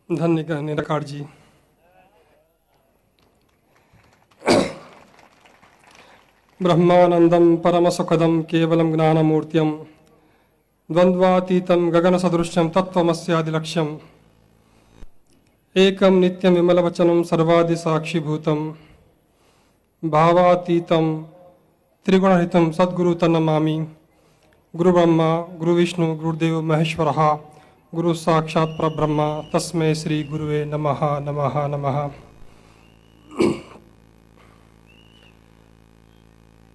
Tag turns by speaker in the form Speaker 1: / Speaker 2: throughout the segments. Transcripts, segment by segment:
Speaker 1: धन्य निराकार जी। ब्रह्मानंदम परमसुखदम केवलम ज्ञानमूर्त्यम द्वंद्वातीतम गगनसदृश्यम तत्त्वमस्यादिलक्ष्यम एकम नित्यम विमलवचनम सर्वादिसाक्षिभूतम भावातीतम त्रिगुणरहितम सद्गुरु तन्नमामि। गुरु ब्रह्मा गुरु विष्णु गुरुदेव महेश्वरः गुरु साक्षात् परब्रह्म तस्मै श्री गुरुवे नमः नमः नमः।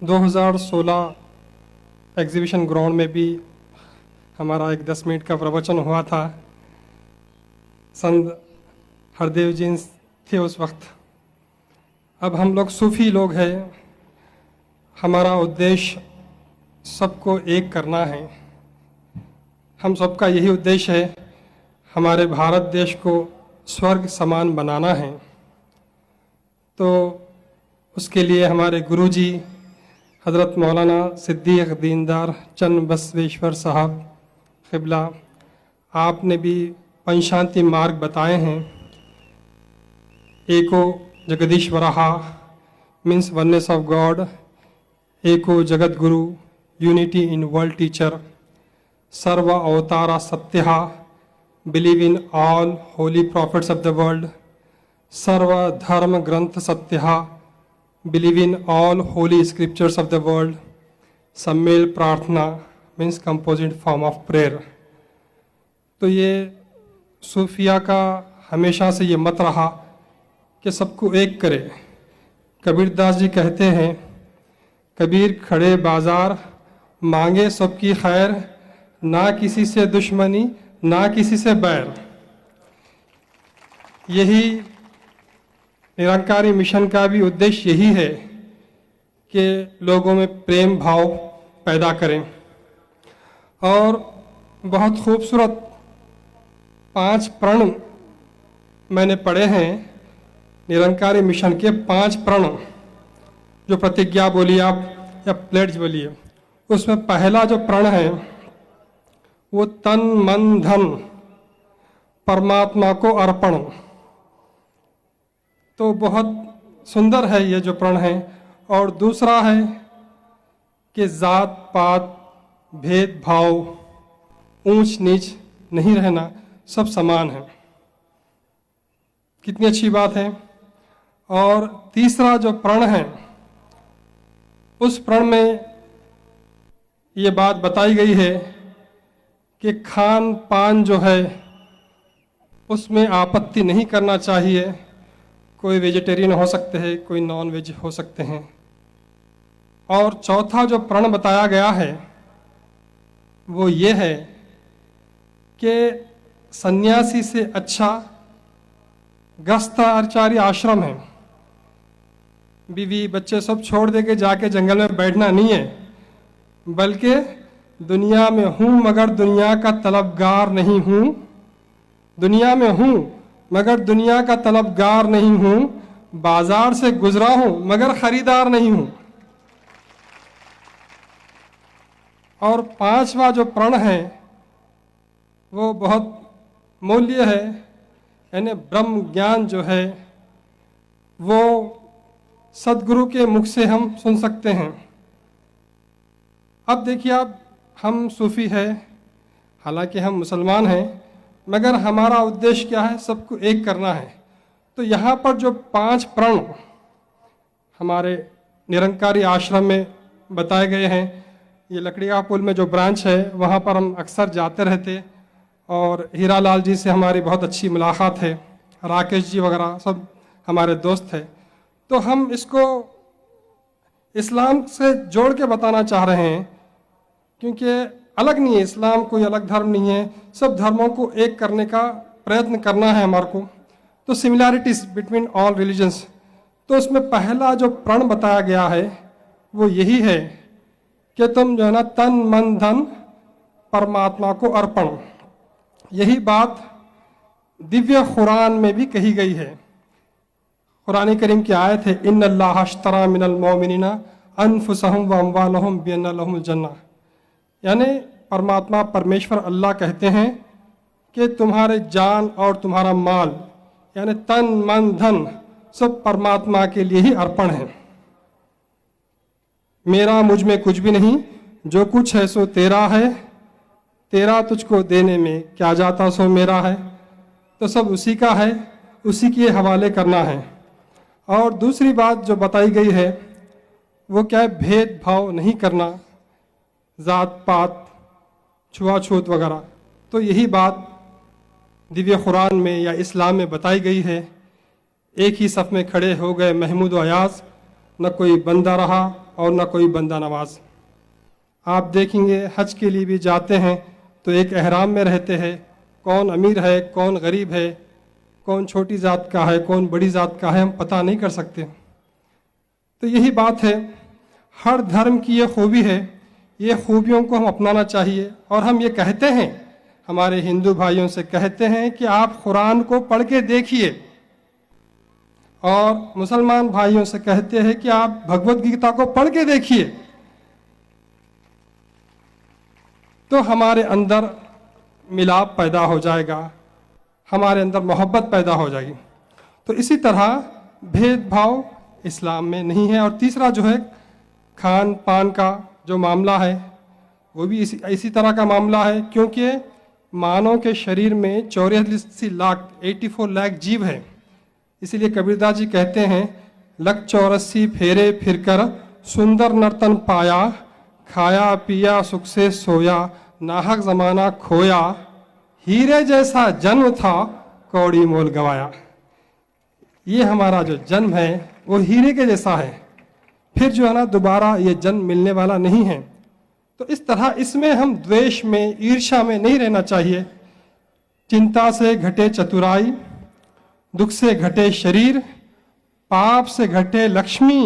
Speaker 1: 2016 एग्जीबिशन ग्राउंड में भी हमारा एक 10 मिनट का प्रवचन हुआ था। संत हरदेव जी थे उस वक्त। अब हम लोग सूफी लोग हैं, हमारा उद्देश्य सबको एक करना है। हम सबका यही उद्देश्य है, हमारे भारत देश को स्वर्ग समान बनाना है। तो उसके लिए हमारे गुरुजी हज़रत मौलाना सिद्दीक़ दीनदार चंद बसवेश्वर साहब क़िबला, आपने भी पंचांति मार्ग बताए हैं। एको जगदीश्वरः मीन्स वननेस ऑफ गॉड, एको जगत गुरु यूनिटी इन वर्ल्ड टीचर, सर्व अवतारा सत्यः believe in all holy prophets of the world, सर्व धर्म ग्रंथ सत्यः believe in all holy scriptures of the world, सम्मेल प्रार्थना means composite form of prayer. तो ये सूफिया का हमेशा से ये मत रहा कि सबको एक करे। कबीरदास जी कहते हैं, कबीर खड़े बाजार मांगे सबकी खैर, ना किसी से दुश्मनी ना किसी से बैर। यही निरंकारी मिशन का भी उद्देश्य यही है कि लोगों में प्रेम भाव पैदा करें। और बहुत खूबसूरत 5 प्रण मैंने पढ़े हैं, निरंकारी मिशन के 5 प्रण जो प्रतिज्ञा बोलिए आप या प्लेड्ज बोलिए। उसमें पहला जो प्रण है वो तन मन धन परमात्मा को अर्पण। तो बहुत सुंदर है ये जो प्रण है। और दूसरा है कि जात पात भेदभाव ऊंच नीच नहीं रहना, सब समान है। कितनी अच्छी बात है। और तीसरा जो प्रण है, उस प्रण में ये बात बताई गई है कि खान पान जो है उसमें आपत्ति नहीं करना चाहिए। कोई वेजिटेरियन हो सकते हैं, कोई नॉन वेज हो सकते हैं। और चौथा जो प्रण बताया गया है वो ये है कि सन्यासी से अच्छा गृहस्थाचारी आश्रम है। बीवी बच्चे सब छोड़ दे के जाके जंगल में बैठना नहीं है, बल्कि दुनिया में हूँ मगर दुनिया का तलबगार नहीं हूँ, दुनिया में हूँ मगर दुनिया का तलबगार नहीं हूँ, बाजार से गुजरा हूँ मगर खरीदार नहीं हूँ। और 5वां जो प्रण है वो बहुत मूल्य है, यानी ब्रह्म ज्ञान जो है वो सदगुरु के मुख से हम सुन सकते हैं। अब देखिए आप, हम सूफ़ी हैं, हालांकि हम मुसलमान हैं, मगर हमारा उद्देश्य क्या है? सबको एक करना है। तो यहाँ पर जो 5 प्रण हमारे निरंकारी आश्रम में बताए गए हैं, ये लकड़िया पुल में जो ब्रांच है वहाँ पर हम अक्सर जाते रहते। और हीरा लाल जी से हमारी बहुत अच्छी मुलाकात है, राकेश जी वगैरह सब हमारे दोस्त हैं। तो हम इसको इस्लाम से जोड़ के बताना चाह रहे हैं, क्योंकि अलग नहीं है, इस्लाम कोई अलग धर्म नहीं है, सब धर्मों को एक करने का प्रयत्न करना है हमारे को। तो सिमिलैरिटीज बिटवीन ऑल रिलीजन्स। तो उसमें पहला जो प्रण बताया गया है वो यही है कि तुम जो है ना तन मन धन परमात्मा को अर्पण। यही बात दिव्य कुरान में भी कही गई है। कुरान करीम की आयत है, इन्नल्लाह अश्तरा मिनल मोमिनीना अनफुसहुम व अम्वालहुम बिअन्न लहुमुल जन्नह। यानी परमात्मा परमेश्वर अल्लाह कहते हैं कि तुम्हारे जान और तुम्हारा माल यानी तन मन धन सब परमात्मा के लिए ही अर्पण है। मेरा मुझ में कुछ भी नहीं, जो कुछ है सो तेरा है, तेरा तुझको देने में क्या जाता सो मेरा है। तो सब उसी का है, उसी के हवाले करना है। और दूसरी बात जो बताई गई है वो क्या है, भेदभाव नहीं करना, जात पात छुआछूत वगैरह। तो यही बात दिव्य कुरान में या इस्लाम में बताई गई है। एक ही सफ़ में खड़े हो गए महमूद व अयाज, न कोई बंदा रहा और न कोई बंदा नवाज। आप देखेंगे हज के लिए भी जाते हैं तो एक एहराम में रहते हैं, कौन अमीर है कौन गरीब है, कौन छोटी ज़ात का है कौन बड़ी ज़ात का है, हम पता नहीं कर सकते। तो यही बात है, हर धर्म की ये खूबी है, ये खूबियों को हम अपनाना चाहिए। और हम ये कहते हैं, हमारे हिंदू भाइयों से कहते हैं कि आप कुरान को पढ़ के देखिए, और मुसलमान भाइयों से कहते हैं कि आप भगवत गीता को पढ़ के देखिए, तो हमारे अंदर मिलाप पैदा हो जाएगा, हमारे अंदर मोहब्बत पैदा हो जाएगी। तो इसी तरह भेदभाव इस्लाम में नहीं है। और तीसरा जो है खान पान का जो मामला है वो भी इसी तरह का मामला है, क्योंकि मानव के शरीर में 84 लाख 84 लाख जीव है। इसीलिए कबीरदास जी कहते हैं, लख 84 फेरे फिरकर सुंदर नर्तन पाया, खाया पिया सुख से सोया, नाहक जमाना खोया, हीरे जैसा जन्म था कौड़ी मोल गवाया। ये हमारा जो जन्म है वो हीरे के जैसा है, फिर जो है ना दोबारा ये जन्म मिलने वाला नहीं है। तो इस तरह इसमें हम द्वेष में ईर्ष्या में नहीं रहना चाहिए। चिंता से घटे चतुराई, दुख से घटे शरीर, पाप से घटे लक्ष्मी,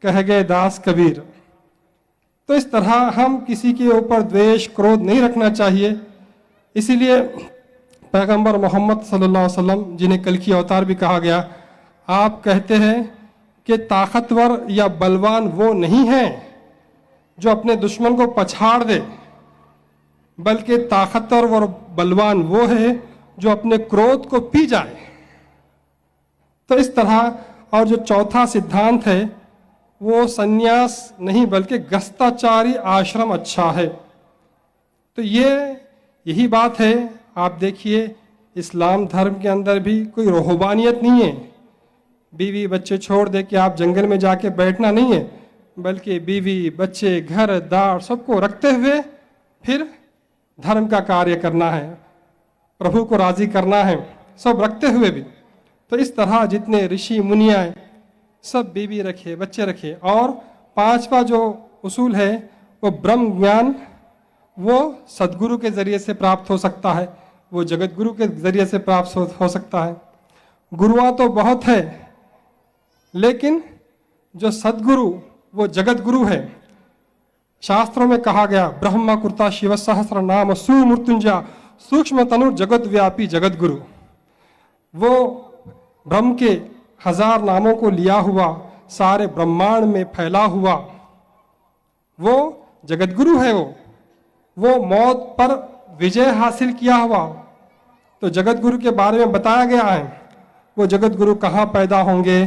Speaker 1: कह गए दास कबीर। तो इस तरह हम किसी के ऊपर द्वेष क्रोध नहीं रखना चाहिए। इसीलिए पैगंबर मोहम्मद सल्लल्लाहु अलैहि वसल्लम, जिन्हें कल की अवतार भी कहा गया, आप कहते हैं कि ताकतवर या बलवान वो नहीं है जो अपने दुश्मन को पछाड़ दे, बल्कि ताकतवर और बलवान वो है जो अपने क्रोध को पी जाए। तो इस तरह, और जो चौथा सिद्धांत है वो सन्यास नहीं बल्कि गस्ताचारी आश्रम अच्छा है। तो यही बात है। आप देखिए इस्लाम धर्म के अंदर भी कोई रूहानियत नहीं है, बीवी बच्चे छोड़ दे के आप जंगल में जाके बैठना नहीं है, बल्कि बीवी बच्चे घर दार सबको रखते हुए फिर धर्म का कार्य करना है, प्रभु को राजी करना है, सब रखते हुए भी। तो इस तरह जितने ऋषि मुनियाँ सब बीवी रखे बच्चे रखे। और पांचवा जो उसूल है वो ब्रह्म ज्ञान, वो सदगुरु के जरिए से प्राप्त हो सकता है, वो जगत गुरु के जरिए से प्राप्त हो सकता है। गुरुआं तो बहुत है, लेकिन जो सदगुरु वो जगत गुरु है। शास्त्रों में कहा गया, ब्रह्म कुर्ता शिव सहस्र नाम सुमृत्युंजय सूक्ष्म तनु जगत व्यापी जगत गुरु। वो ब्रह्म के 1000 नामों को लिया हुआ, सारे ब्रह्मांड में फैला हुआ वो जगत गुरु है। वो मौत पर विजय हासिल किया हुआ। तो जगत गुरु के बारे में बताया गया है, वो जगत गुरु कहाँ पैदा होंगे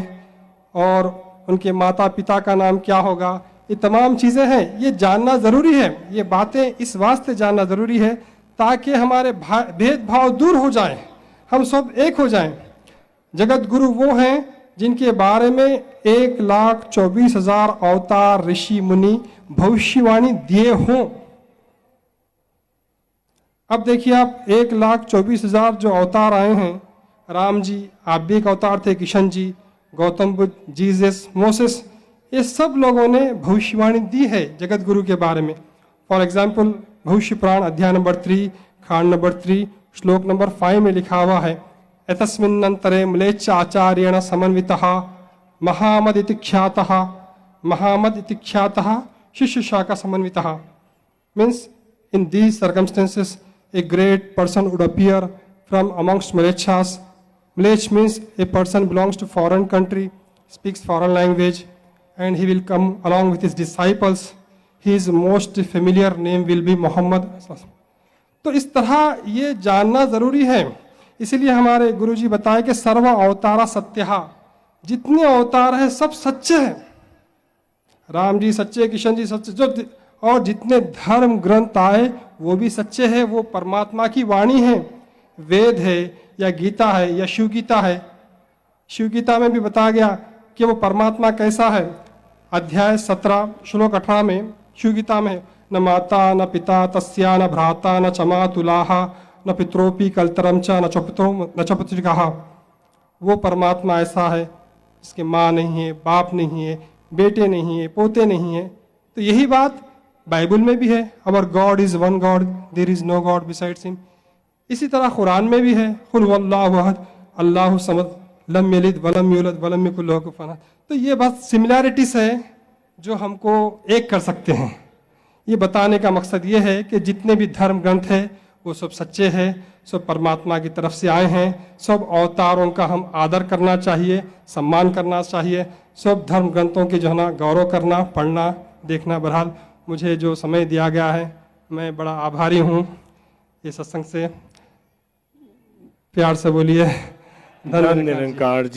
Speaker 1: और उनके माता पिता का नाम क्या होगा, ये तमाम चीज़ें हैं। ये जानना ज़रूरी है, ये बातें इस वास्ते जानना ज़रूरी है ताकि हमारे भेदभाव दूर हो जाएं, हम सब एक हो जाएं। जगत गुरु वो हैं जिनके बारे में 1,24,000 अवतार ऋषि मुनि भविष्यवाणी दिए हों। अब देखिए आप 1,24,000 जो अवतार आए हैं, राम जी आप भी एक अवतार थे, किशन जी, गौतम बुद्ध, जीसस, मोसेस, ये सब लोगों ने भविष्यवाणी दी है जगत गुरु के बारे में। फॉर एग्जाम्पल भविष्य पुराण अध्याय नंबर 3 खांड नंबर 3 श्लोक नंबर 5 में लिखा हुआ है, एतस्मिन्नंतरे म्लेच्छ आचार्येण समन्वितः महामद इति ख्यातः शिष्य शाखा समन्वितः। Means in these circumstances a great person would appear from amongst Mlechas. Mlech means a person belongs to foreign country, speaks foreign language, and he will come along with his disciples. His most familiar name will be Muhammad. तो इस तरह ये जानना ज़रूरी है। इसीलिए हमारे गुरुजी बताए कि सर्व अवतारा सत्यहा, जितने अवतार हैं सब सच्चे हैं। राम जी सच्चे, किशन जी सच्चे, जो और जितने धर्म ग्रंथ आए वो भी सच्चे हैं, वो परमात्मा की वाणी है। वेद है या गीता है या शिव गीता है, शिव गीता में भी बताया गया कि वो परमात्मा कैसा है। अध्याय 17 श्लोक 18 में शिव गीता में, न माता न पिता तस्या न भ्राता न चमा तुलाहा न पित्रोपि कलतरम च न च पुत्रिकाहा। वो परमात्मा ऐसा है जिसके माँ नहीं है, बाप नहीं है, बेटे नहीं है, पोते नहीं है। तो यही बात बाइबल में भी है, our God is one God, there is no God besides him. इसी तरह कुरान में भी है, कुल वल्लाहु अहद अल्लाहु समद लम यलिद वलम यूलद वलम यकुल लहू कुफुवन अहद। तो ये बात सिमिलैरिटीज है जो हमको एक कर सकते हैं। ये बताने का मकसद ये है कि जितने भी धर्म ग्रंथ है वो सब सच्चे हैं, सब परमात्मा की तरफ से आए हैं। सब अवतारों का हम आदर करना चाहिए, सम्मान करना चाहिए। सब धर्म ग्रंथों के जो है ना गौरव करना, पढ़ना, देखना। बहरहाल मुझे जो समय दिया गया है मैं बड़ा आभारी हूँ। ये सत्संग से प्यार से बोलिए, धन्य निरंकार जी।